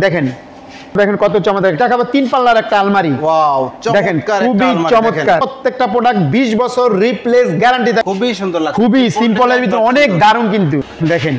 দেখেন দেখেন কত চমৎকার, এটা খাবার 3 পাল্লার একটা আলমারি। ওয়াও, দেখেন খুবই চমৎকার, প্রত্যেকটা প্রোডাক্ট 20 বছর রিপ্লেস গ্যারান্টি থাকে। খুবই সুন্দর লাগছে, খুবই সিম্পলের ভিতরে অনেক দারুণ কিন্তু। দেখেন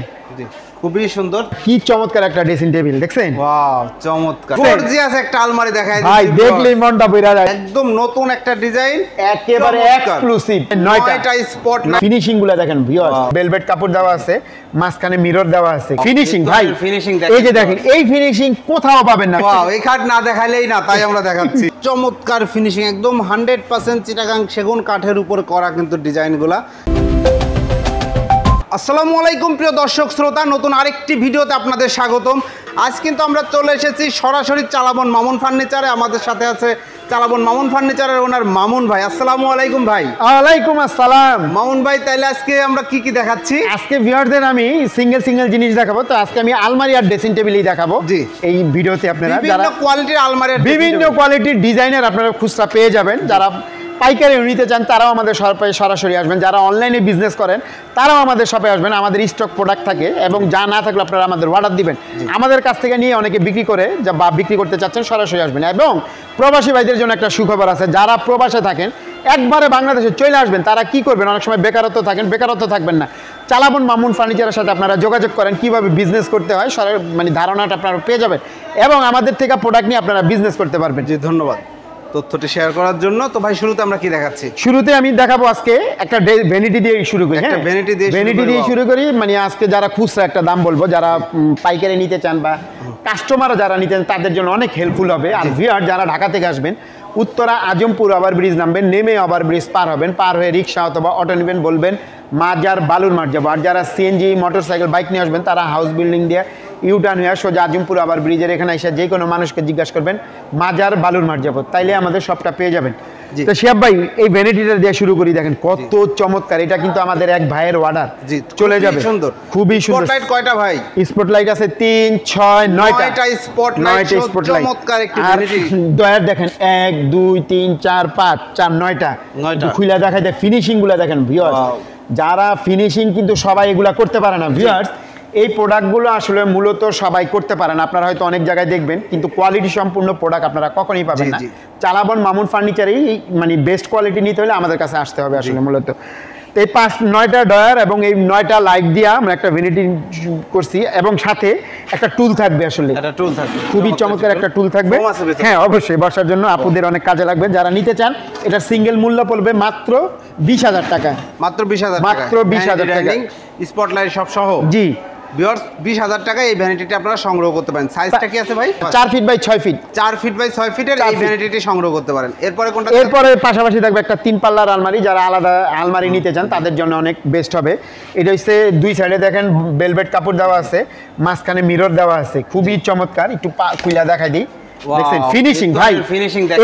খুবই সুন্দর, কি চমৎকার একটা ড্রেসিং টেবিল দেখছেন। ওয়াও চমৎকার, গর্জিয়াস একটা আলমারি দেখায় ভাই, দেখলেই মনটা বইরা যায়। একদম নতুন একটা ডিজাইন, একেবারে এক্সক্লুসিভ। 9টা স্পট ফিনিশিং গুলো দেখেন ভিউয়ার্স, ভেলভেট কাপড় দেওয়া আছে, মাঝখানে মিরর দেওয়া আছে। ফিনিশিং ভাই, ফিনিশিং এই যে দেখেন, এই ফিনিশিং কোথাও পাবেন না। ওয়াও, এই খাট না দেখাইলেই না, তাই আমরা দেখাচ্ছি। চমৎকার ফিনিশিং, একদম 100% চিটাগাং সেগুন কাঠের উপর করা কিন্তু ডিজাইনগুলা। আসসালামু আলাইকুম প্রিয় দর্শক শ্রোতা, নতুন আরেকটি ভিডিওতে আপনাদের স্বাগতম। আজ কিন্তু আমরা চলে এসেছি সরাসরি চালাবন মামুন ফার্নিচারে। আমাদের সাথে আছে চালাবন মামুন ফার্নিচারের ওনার মামুন ভাই। আসসালামু আলাইকুম ভাই। ওয়ালাইকুম আসসালাম মামুন ভাই, তাইলে আজকে আমরা কি কি দেখাচ্ছি? আজকে ভিউয়ারদের আমি সিঙ্গেল জিনিস দেখাবো। তো আজকে আমি আলমারি আর ড্রেসিং টেবিলই দেখাবো। জি, এই ভিডিওতে আপনারা বিভিন্ন কোয়ালিটির আলমারি, বিভিন্ন কোয়ালিটির ডিজাইনের আপনারা খুচরা পেয়ে যাবেন। যারা পাইকারি নিতে চান তারাও আমাদের সরাসরি আসবেন, যারা অনলাইনে বিজনেস করেন তারাও আমাদের শপে আসবেন। আমাদের স্টক প্রোডাক্ট থাকে এবং যা না থাকলে আপনারা আমাদের অর্ডার দিবেন। আমাদের কাছ থেকে নিয়ে অনেকে বিক্রি করে বা বিক্রি করতে চাচ্ছেন, সরাসরি আসবেন। এবং প্রবাসী ভাইদের জন্য একটা সুখবর আছে, যারা প্রবাসে থাকেন একবারে বাংলাদেশে চলে আসবেন, তারা কি করবেন, অনেক সময় বেকারত্ব থাকবেন না। চালাবন মামুন ফার্নিচারের সাথে আপনারা যোগাযোগ করেন, কিভাবে বিজনেস করতে হয় মানে ধারণাটা আপনারা পেয়ে যাবেন এবং আমাদের থেকে প্রোডাক্ট নিয়ে আপনারা বিজনেস করতে পারবেন। জি, ধন্যবাদ তথ্যটি শেয়ার করার জন্য। তো ভাই, শুরুতে আমরা কি দেখাচ্ছি? শুরুতে আমি দেখাবো আজকে একটা ভ্যানিটি দিয়ে শুরু করি। হ্যাঁ, ভ্যানিটি দিয়ে শুরু করি। মানে আজকে যারা খুচরা একটা দাম বলবো, যারা পাইকারি নিতে চান বা কাস্টমার যারা নিতে চান তাদের জন্য অনেক হেল্পফুল হবে। আর ভিউয়ার যারা ঢাকা থেকে আসবেন, উত্তরা আজমপুর ওভারব্রিজ নামবেন, নেমে ওভারব্রিজ পার হবেন, পার হয়ে রিক্সা অথবা অটো নেবেন, বলবেন মাজার বালুর মাঠ যাবো। আর যারা সিএনজি মোটরসাইকেল বাইক নিয়ে আসবেন তারা হাউস বিল্ডিং দিয়ে ইউটার্ন হয়ে সোজা আজমপুর আবার ব্রিজের এখানে এসে যে কোনো মানুষকে জিজ্ঞাসা করবেন মাজার বালুর মাঠ যাবো, তাইলে আমাদের সবটা পেয়ে যাবেন। তো শিহাব ভাই, এই ভ্যানিটিটা দিয়ে শুরু করি। দেখেন কত চমৎকার, এটা কিন্তু আমাদের এক ভাইয়ের অর্ডার, চলে যাবে। সুন্দর, খুবই সুন্দর। স্পটলাইট কয়টা ভাই? স্পটলাইট আছে 3, 6, 9টা স্পটলাইট। চমৎকার একটি ভ্যানিটি। দয়ার দেখেন 1, 2, 3, 4, 5, 4, 9টা খুলে দেখাই দেয়। ফিনিশিং গুলা দেখেন ভিউয়ার্স, যারা ফিনিশিং কিন্তু সবাই এগুলা করতে পারে না ভিউয়ার্স। এই প্রোডাক্টগুলো আসলে মূলত সবাই করতে পারেন। আপনারা হয়তো অনেক জায়গায় দেখবেন, কিন্তু কোয়ালিটি সম্পূর্ণ প্রোডাক্ট আপনারা কখনোই পাবেন না। চালাবন মামুন ফার্নিচারেই মানে বেস্ট কোয়ালিটি নিতে হলে আমাদের কাছে আসতে হবে আসলে মূলত। তো এই 9টা ডয়ার এবং এই 9টা লাইট দিয়ে আমরা একটা ভ্যানিটি করছি এবং সাথে একটা টুল থাকবে। আসলে খুবই চমৎকার একটা টুল থাকবে। হ্যাঁ, অবশ্যই বসার জন্য আপুদের অনেক কাজে লাগবে। যারা নিতে চান, এটা সিঙ্গেল মূল্য পড়বে মাত্র 20,000 টাকা। মাত্র 20,000 টাকা, স্পটলাইট সব সহ। জি ভিউয়ার্স, 20,000 টাকায় এই ভ্যানিটিটি আপনারা সংগ্রহ করতে পারেন। সাইজটা কি আছে ভাই? 4 feet by 6 feet. 4 feet by 6 ফিটের এই ভ্যানিটিটি সংগ্রহ করতে পারেন। এরপরে কোনটা? এরপরে পাশাপাশি থাকবে একটা 3 পাল্লার আলমারি। যারা আলাদা আলমারি নিতে চান তাদের জন্য অনেক বেস্ট হবে। এটা হচ্ছে দুই সাইডে দেখেন ভেলভেট কাপড় দেওয়া আছে, মাঝখানে মিরর দেওয়া আছে, খুবই চমৎকার। একটু খুলে দেখাই দিই। দেখছেন ফিনিশিং ভাই,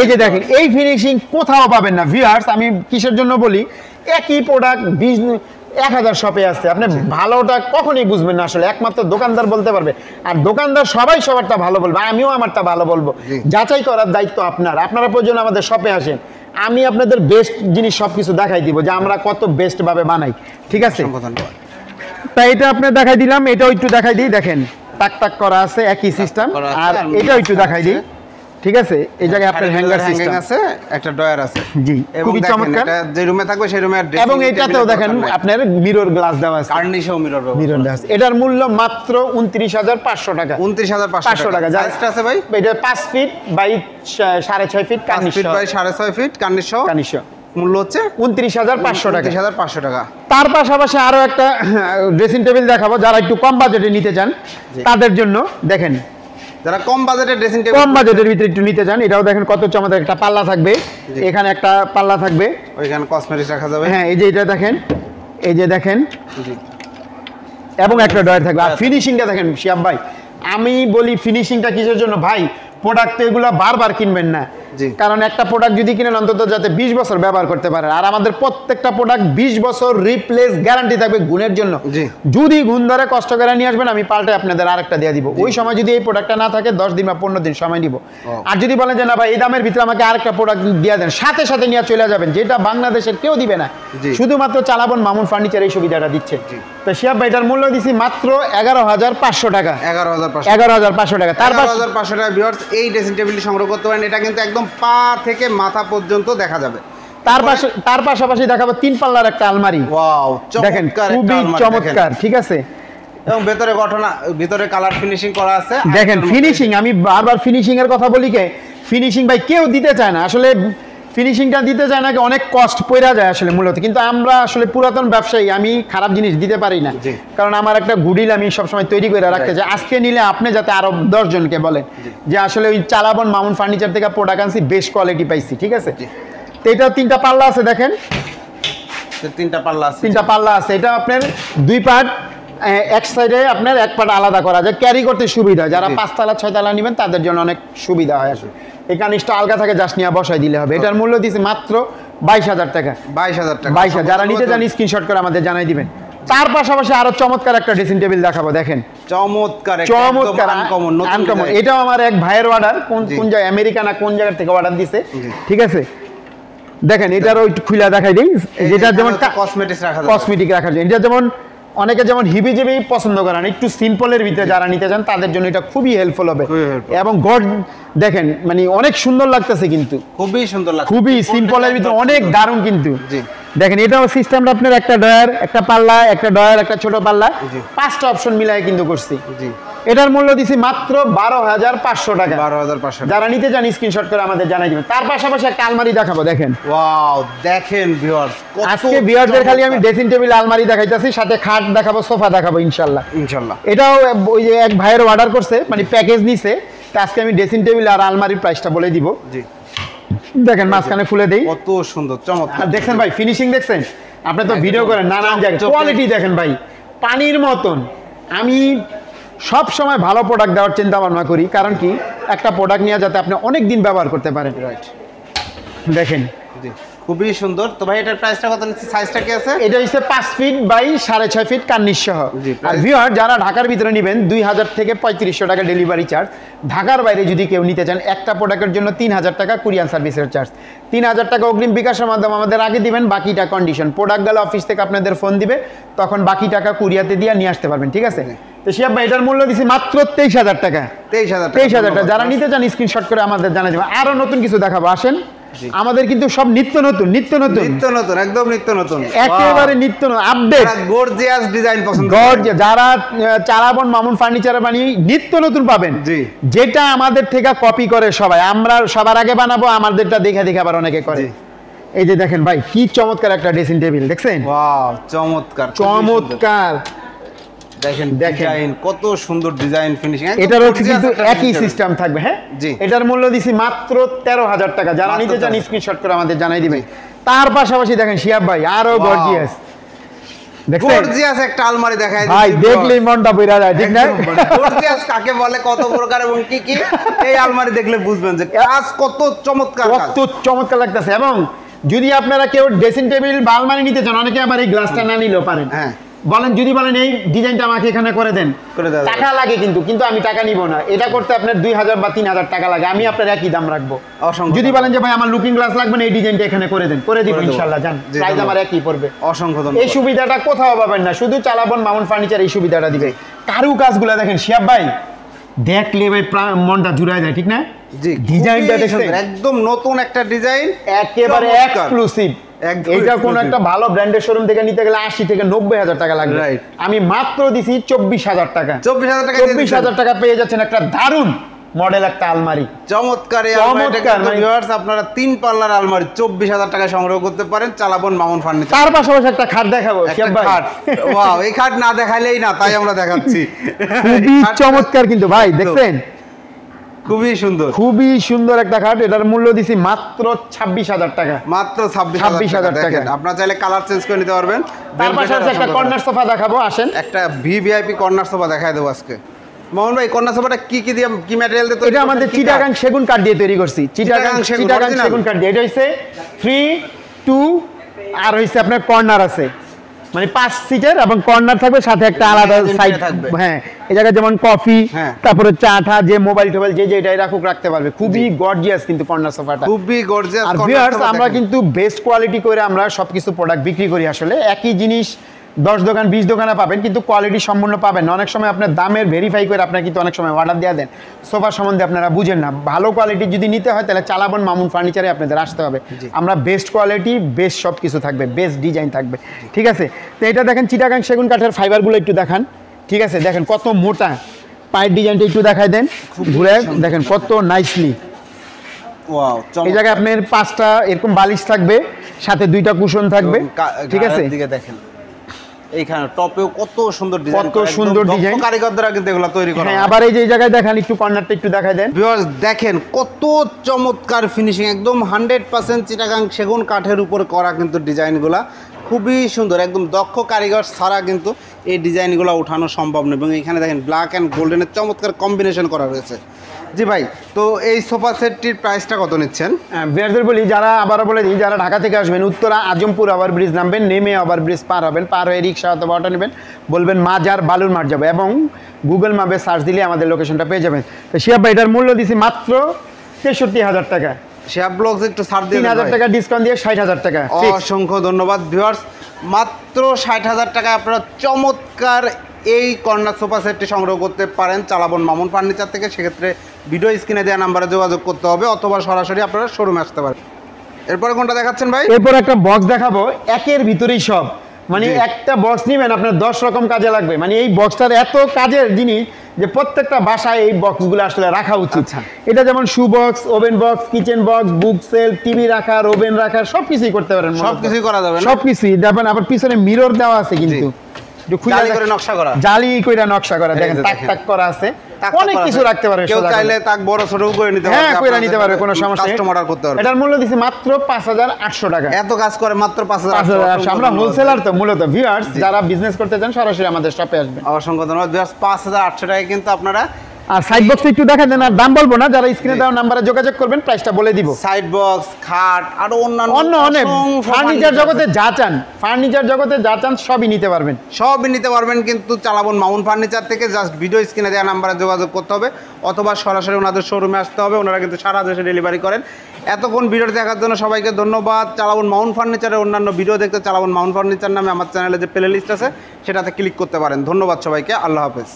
এই যে দেখেন, এই ফিনিশিং কোথাও পাবেন না ভিউয়ার্স। আমি কিসের জন্য বলি, একই প্রোডাক্ট 1000 শপে আছে, আপনি ভালোটা কখনই বুঝবেন না আসলে, একমাত্র দোকানদার বলতে পারবে। আর দোকানদার সবাই সবারটা ভালো বলবে, আমিও আমারটা ভালো বলবো। যাচাই করার দায়িত্ব আপনার। আপনারা প্রয়োজন আমাদের শপে আসেন, আমি আপনাদের বেস্ট জিনিস সবকিছু দেখাই দিব যে আমরা কত বেস্ট ভাবে বানাই। ঠিক আছে, তাই এটা আপনার দেখাই দিলাম। এটাও একটু দেখাই দিই। দেখেন টাক করা আছে, একই সিস্টেম। আর এটাও একটু দেখাই দিই। ঠিক আছে, এই জায়গায় আপনার হ্যাঙ্গার সিস্টেম আছে, একটা ডয়ার আছে। জি, খুবই চমৎকার। এটা যে রুমে থাকবে সেই রুমে এবং এটাতেও দেখেন আপনার মিরর গ্লাস দেওয়া আছে, কার্নিশও মিরর গ্লাস। এটার মূল্য মাত্র 29,500 টাকা। 29,500 টাকা। সাইজটা আছে ভাই? এটা 5 feet by 6.5 feet, 5 feet by 6.5 feet, কার্নিশও। মূল্য হচ্ছে 29,500 টাকা। 29,500 টাকা। তার পাশাপাশি আরো একটা ড্রেসিং টেবিল দেখাবো, যারা একটু কম বাজেটে নিতে চান তাদের জন্য। দেখেন, যারা কম বাজেটের ড্রেসিং টেবিল, কম বাজেটের ভিতরে একটু নিতে চান, এটাও দেখেন কত চমৎকার। একটা পাল্লা থাকবে, এখানে একটা পাল্লা থাকবে, ওইখানে কসমেটিক্স রাখা যাবে। হ্যাঁ, এই যে এটা দেখেন, এই যে দেখেন, এবং একটা ডয়ার থাকবে। আর ফিনিশিংটা দেখেন শিহাব ভাই, আমি বলি ফিনিশিংটা কিসের জন্য ভাই, প্রোডাক্ট তো এগুলো বারবার কিনবেন না, জি। কারণ একটা প্রোডাক্ট যদি কিনেন অন্তত যাতে 20 বছর ব্যবহার করতে পারেন। আর আমাদের প্রত্যেকটা প্রোডাক্ট 20 বছর রিপ্লেস গ্যারান্টি থাকবে গুণের জন্য। জি। যদি গুণ ধরে কষ্ট করে নিয়ে আসবেন, আমি পাল্টে আপনাদের আরেকটা দিয়ে দিব। ওই সময় যদি এই প্রোডাক্টটা না থাকে 10 দিন বা 15 দিন সময় নিব। আর যদি বলেন যে না ভাই এই দামের ভিতরে আমাকে আরেকটা প্রোডাক্ট দিয়ে দেন, সাথে সাথে নিয়ে চলে যাবেন, যেটা বাংলাদেশের কেউ দিবে না। জি। শুধুমাত্র চালাবন মামুন ফার্নিচার এই সুবিধাটা দিচ্ছে। তো শিহাব ভাই এটার মূল্য দিছি মাত্র 11,500 টাকা। 11,500 টাকা। তার 11,500 টাকা ভিউয়ার্স এই ড্রেসিং টেবিলটি সংগ্রহ করতে পারেন। এটা কিন্তু একদম পা থেকে মাথা পর্যন্ত দেখা যাবে। তার পাশাপাশি দেখাবো 3 পাল্লার একটা আলমারি। ওয়াও, দেখেন চমৎকার খুবই চমৎকার, ঠিক আছে। এবং ভিতরে কালার ফিনিশিং করা আছে। দেখেন ফিনিশিং, আমি বারবার ফিনিশিং এর কথা বলি, কে ফিনিশিং ভাই কেউ দিতে চায় না আসলে। ফিনিশিংটা দিতে চায় না, অনেক কষ্ট পড়া যায় আসলে মূলত। কিন্তু আমরা আসলে পুরাতন ব্যবসায়ী, আমি খারাপ জিনিস দিতে পারি না, কারণ আমার একটা গুডিল আমি সবসময় তৈরি করে রাখতে চাই। আজকে নিলে আপনি যাতে আরো 10 জনকে বলেন যে আসলে ওই চালাবন মামুন ফার্নিচার থেকে প্রোডাক্ট আনছি, বেস্ট কোয়ালিটি পাইছি, ঠিক আছে। তো এটা 3টা পাল্লা আছে, দেখেন 3টা পাল্লা আছে। 3টা পাল্লা আছে। এটা আপনার 2 পার্ট, এক সাইডে আপনার এক পার্ট আলাদা করা যায়, ক্যারি করতে সুবিধা। যারা 5 তলা 6 তলা নেবেন তাদের জন্য অনেক সুবিধা হয় আসলে। এই কানিসটা আলগা থাকে, জাস্ট নিয়ে বসাই দিলে হবে। এটার মূল্য দিয়েছি মাত্র 22,000 টাকা। 22,000 টাকা। 22,000। যারা নিতে চান স্ক্রিনশট করে আমাদের জানাই দিবেন। তার পাশাপাশি আরো চমৎকার একটা ড্রেসিং টেবিল দেখাবো, দেখেন চমৎকার আনকমন। এটা আমার এক ভাইয়ের অর্ডার, কোন জায়গায় আমেরিকা না কোন জায়গা থেকে অর্ডার দিছে, ঠিক আছে। দেখেন এটারও একটু খুলে দেখাই দিই, যেটা যেমন কসমেটিক রাখার জন্য। এটা যেমন অনেকে যেমন হিবিজিবি পছন্দ করেন, একটু সিম্পলের ভিতরে যারা নিতে চান তাদের জন্য এটা খুবই হেল্পফুল হবে। এবং গড দেখেন মানে অনেক সুন্দর লাগতেছে, কিন্তু খুবই সুন্দর লাগছে, খুবই সিম্পলের ভিতরে অনেক দারুণ কিন্তু। দেখেন এটাও সিস্টেমটা আপনার একটা ডয়ার, একটা পাল্লা, একটা ডয়ার, একটা ছোট পাল্লা, 5টা অপশন মিলাই কিন্তু করছি। এটার মূল্য দিছি মাত্র 12,500 টাকা। 12,500। যারা নিতে চান স্ক্রিনশট করে আমাদের জানাই দিবেন। তার পাশাপাশি একটা আলমারি দেখাবো, দেখেন। ওয়াও, দেখেন ভিউয়ার্স, আজকে ভিউয়ারদের খালি আমি ড্রেসিং টেবিল আলমারি দেখাইতাছি, সাথে খাট দেখাবো, সোফা দেখাবো ইনশাআল্লাহ। এটাও ওই যে এক ভাইয়ের অর্ডার করছে, মানে প্যাকেজ নিছে। তো আজকে আমি ড্রেসিং টেবিল আর আলমারির প্রাইসটা বলে দিব। দেখেন মাঝখানে খুলে দেই, কত সুন্দর চমৎকার। দেখছেন ভাই ফিনিশিং দেখছেন? আপনি তো ভিডিও করেন নানান জায়গায়, কোয়ালিটি দেখেন ভাই পানির মতন। আমি সব সময় ভালো প্রোডাক্ট দেওয়ার চিন্তা ভাবনা করি, কারণ কি একটা প্রোডাক্ট নিয়ে যাতে আপনি অনেক দিন ব্যবহার করতে পারেন। দেখেন খুবই সুন্দর। তো ভাই এটার প্রাইসটা কত নিচ্ছে? সাইজটা কি আছে? এটা হচ্ছে 5 ফিট বাই 6.5 ফিট কার্নিশ সহ। আর ভিউয়ার যারা ঢাকার ভিতরে নেবেন 2,000 থেকে 3,500 টাকা ডেলিভারি চার্জ। ঢাকার বাইরে যদি কেউ নিতে চান একটা প্রোডাক্টের জন্য 3,000 টাকা কুরিয়ার সার্ভিসের চার্জ। 3,000 টাকা অগ্রিম বিকাশের মাধ্যমে আমাদের আগে দিবেন, বাকিটা কন্ডিশন। প্রোডাক্ট গেলে অফিস থেকে আপনাদের ফোন দিবে, তখন বাকি টাকা কুরিয়াতে দিয়ে নিয়ে আসতে পারবেন, ঠিক আছে। তো শিহাব ভাই এটার মূল্য দিছি মাত্র 23,000 টাকা। 23,000 টাকা। যারা নিতে চান স্ক্রিনশট করে আমাদের জানাই দেবেন। আরো নতুন কিছু দেখাবো, আসেন। আমাদের কিন্তু সব নিত্য নতুন একদম নিত্য নতুন, একেবারে নিত্য নতুন আপডেট, গর্জিয়াস ডিজাইন পছন্দ। যারা চালাবন মামুন ফার্নিচারে বানিয়ে নিত্য নতুন পাবেন, যেটা আমাদের থেকে কপি করে সবাই। আমরা সবার আগে বানাবো, আমাদেরটা দেখে দেখে আবার অনেকে করে। এই যে দেখেন ভাই কি চমৎকার একটা ড্রেসিং টেবিল, দেখছেন? ওয়াও, চমৎকার চমৎকার। দেখেন ডিজাইন, কত সুন্দর ডিজাইন ফিনিশিং। এটার হচ্ছে কিন্তু একই সিস্টেম থাকবে। হ্যাঁ, এটার মূল্য দিছি মাত্র 13,000 টাকা। যারা নিতে চান স্ক্রিনশট করে আমাদের জানাই দিবেন। তার পাশাপাশি দেখেন শিহাব ভাই আরো গর্জিয়াস, গর্জিয়াস একটা আলমারি দেখাই দিচ্ছি ভাই, দেখলেই মনটা বইরা যায়, ঠিক না? গর্জিয়াস কাকে বলে, কত প্রকার এবং কি কি, এই আলমারি দেখলে বুঝবেন যে কাজ কত চমৎকার, কত চমৎকার লাগতেছে। এবং যদি আপনারা কেউ ড্রেসিং টেবিল বা আলমারি নিতে চান, অনেকে আবার এই গ্লাসটা না নিলেও পারেন। হ্যাঁ, যদি বলেন এই ডিজাইনটা আমাকে এখানে করে দেন, টাকা লাগে কিন্তু আমি টাকা নিব না। এটা করতে আপনার 2,000 বা 3,000 টাকা লাগে, আমি আপনার একই দাম রাখবো। যদি বলেন যে ভাই আমার লুকিং গ্লাস লাগবে না, এই ডিজাইনটা এখানে করে দেন, করে দিব ইনশাআল্লাহ। জান প্রাইস আমার একই পড়বে। অসংখ্য ধন্যবাদ। এই সুবিধাটা কোথাও পাবেন না, শুধু চালাবন মামুন ফার্নিচার এই সুবিধাটা দিবে। কারু কাজগুলো দেখেন শিহাব ভাই, দেখলে ভাই মনটা জুড়ায় যায়, ঠিক না? জি, ডিজাইনটা দেখেন একদম নতুন একটা ডিজাইন, একেবারে এক্সক্লুসিভ। এটা কোন একটা ভালো ব্র্যান্ডের শোরুম থেকে নিতে গেলে 80 থেকে 90,000 টাকা লাগবে। আমি মাত্র দিছি 24,000 টাকা। 24,000 টাকা পেয়ে যাচ্ছেন একটা দারুণ মডেল একটা আলমারি। চমৎকার এই আলমারিটা ভিউয়ার্স আপনারা 3 পাল্লার আলমারি 24,000 টাকা সংগ্রহ করতে পারেন চালাবন মামুন ফার্নিচার। তার পাশাপাশি একটা খাট দেখাবো শিহাব ভাই। ওয়াও, এই খাট না দেখাইলেই না, তাই আমরা দেখাচ্ছি। খুবই চমৎকার কিন্তু ভাই, দেখছেন? খুবই সুন্দর একটা খাট। এটার মূল্য দিছি মাত্র 26,000 টাকা। মাত্র 26,000 টাকা। আপনারা চাইলে কালার চেঞ্জ করে নিতে পারবেন। তার পাশাপাশি একটা কর্নার সোফা দেখাবো, আসেন। একটা ভিভিআইপি কর্নার সোফা দেখাই দেবো আজকে। মোহন ভাই কর্নার সোফাটা কি দিয়ে কি ম্যাটেরিয়াল দিয়ে তৈরি? এটা আমাদের চিটাগাং সেগুন কাঠ দিয়ে তৈরি করছি। চিটাগাং সেগুন কাঠ দিয়ে। এটা হচ্ছে 3, 2 আর হচ্ছে আপনার কর্নার আছে, মানে 5 সিটের এবং কর্নার থাকবে, সাথে একটা আলাদা সাইড থাকবে। হ্যাঁ, এই জায়গায় যেমন কফি, তারপরে চা টা, যে মোবাইল টোবাইল যে যেটাই রাখুক রাখতে পারবে। খুবই গর্জিয়াস কিন্তু কর্নার সোফাটা, খুবই গর্জিয়াস। আর ভিউয়ার্স আমরা কিন্তু বেস্ট কোয়ালিটি করে আমরা সবকিছু প্রোডাক্ট বিক্রি করি। আসলে একই জিনিস 10 দোকান 20 দোকানে পাবেন, কিন্তু কোয়ালিটি সম্পূর্ণ পাবেন না। অনেক সময় আপনার দামের ভেরিফাই করে আপনার কিন্তু অনেক সময় অর্ডার দেওয়া দেন, সোফা সম্বন্ধে আপনারা বুঝেন না। ভালো কোয়ালিটি যদি নিতে হয় তাহলে চালাবন মামুন ফার্নিচারে আপনাদের আসতে হবে। আমরা বেস্ট কোয়ালিটি, বেস্ট সব কিছু থাকবে, বেস্ট ডিজাইন থাকবে, ঠিক আছে? তো এটা দেখেন চিটাগাং সেগুন কাঠের ফাইবারগুলো একটু দেখান, ঠিক আছে? দেখেন কত মোটা, পায়ের ডিজাইনটা একটু দেখাই দেন, ঘুরে দেখেন কত নাইসলি। ওয়াও, এই জায়গায় আপনার 5টা এরকম বালিশ থাকবে, সাথে 2টা কুশন থাকবে, ঠিক আছে? দিকে দেখেন এইখানে টপেও কত সুন্দর ডিজাইন, কত সুন্দর ডিজাইন, কারিগররা কিন্তু এগুলো তৈরি করে। হ্যাঁ, আবার এই যে এই জায়গায় দেখেন একটু কর্নারটা একটু দেখাই দেন। ভিউয়ার্স দেখেন কত চমৎকার ফিনিশিং, একদম 100% চিটাগাং সেগুন কাঠের উপর করা কিন্তু ডিজাইনগুলা খুবই সুন্দর। একদম দক্ষ কারিগর ছাড়া কিন্তু এই ডিজাইনগুলো ওঠানো সম্ভব নয়। এবং এখানে দেখেন ব্ল্যাক অ্যান্ড গোল্ডেনের চমৎকার কম্বিনেশন করা রয়েছে। জি ভাই, তো এই সোফা সেটটির প্রাইসটা কত নিচ্ছেন? বিয়ারদের বলি, যারা আবারও বলে দিই, যারা ঢাকা থেকে আসবেন উত্তরা আজমপুর ওভার ব্রিজ নামবেন, নেমে ওভার ব্রিজ পার হবেন, পার হয়ে রিক্সা অথবা অটো নেবেন, বলবেন মাজার বালুর মাঠ যাবে, এবং গুগল ম্যাপে সার্চ দিলে আমাদের লোকেশনটা পেয়ে যাবেন। তো শিয়াব ভাই, এটার মূল্য দিছি মাত্র 63,000 টাকা। শিয়াব ব্লগস একটু ছাড় দিয়ে 3,000 টাকা ডিসকাউন্ট দিয়ে 60,000 টাকা। অসংখ্য ধন্যবাদ ভিউয়ার্স, মাত্র 60,000 টাকায় আপনারা চমৎকার এই কর্নার সোফা সেটটি সংগ্রহ করতে পারেন চালাবন মামুন ফার্নিচার থেকে। সেক্ষেত্রে ভিডিও স্ক্রিনে দেওয়া নাম্বারে যোগাযোগ করতে হবে, অথবা সরাসরি আপনারা শোরুমে আসতে পারেন। এরপরে কোনটা দেখাচ্ছেন ভাই? এরপর একটা বক্স দেখাবো, একের ভিতরেই সব, মানে একটা বক্স নেবেন আপনার 10 রকম কাজে লাগবে। মানে এই বক্সটার এত কাজের জিনিস যে প্রত্যেকটা বাসায় এই বক্সগুলো আসলে রাখা উচিত। এটা যেমন shoe box, oven box, kitchen box, book shelf, TV রাখার, ওভেন রাখার, সবকিছুই করতে পারেন, সবকিছুই করা যাবে, সবকিছুই দেবেন। আবার পিছনে মিরর দেওয়া আছে, কিন্তু জালি করে নকশা করা, জালি কইরা নকশা করা, দেখেন টাক টাক করা আছে, অনেক কিছু রাখতে পারবে। কেউ চাইলে তাক বড় ছোট করে নিতে পারবে, হ্যাঁ কইরা নিতে পারবে, কোনো সমস্যা নেই, কাস্টম অর্ডার করতে পারবে। এটার মূল্য দিছি মাত্র 5,800 টাকা। এত কাজ করে মাত্র 5,800। আমরা হোলসেলার তো মূলত। ভিউয়ার্স যারা বিজনেস করতে চান সরাসরি আমাদের শপে আসবেন। অসংখ্য ধন্যবাদ ভিউয়ার্স, 5,800 টাকায় কিন্তু আপনারা। আর সাইড বক্সটা একটু দেখা দেন, আর দাম বলবো না, যারা স্ক্রিনে দেওয়া নাম্বারে যোগাযোগ করবেন প্রাইসটা বলে দিব। সাইড বক্স, খাট, আর অন্যান্য অনেক ফার্নিচার জগতে যা চান, ফার্নিচার জগতে যা চান সবই নিতে পারবেন, সবই নিতে পারবেন কিন্তু চালাবন মামুন ফার্নিচার থেকে। জাস্ট ভিডিও স্ক্রিনে দেওয়া নাম্বারে যোগাযোগ করতে হবে, অথবা সরাসরি ওনাদের শোরুমে আসতে হবে। ওনারা কিন্তু সারা দেশে ডেলিভারি করেন। এতক্ষণ ভিডিও দেখার জন্য সবাইকে ধন্যবাদ। চালাবন মামুন ফার্নিচারের অন্যান্য ভিডিও দেখতে চালাবন মামুন ফার্নিচার নামে আমার চ্যানেলে যে প্লে লিস্ট আছে সেটাতে ক্লিক করতে পারেন। ধন্যবাদ সবাইকে, আল্লাহ হাফেজ।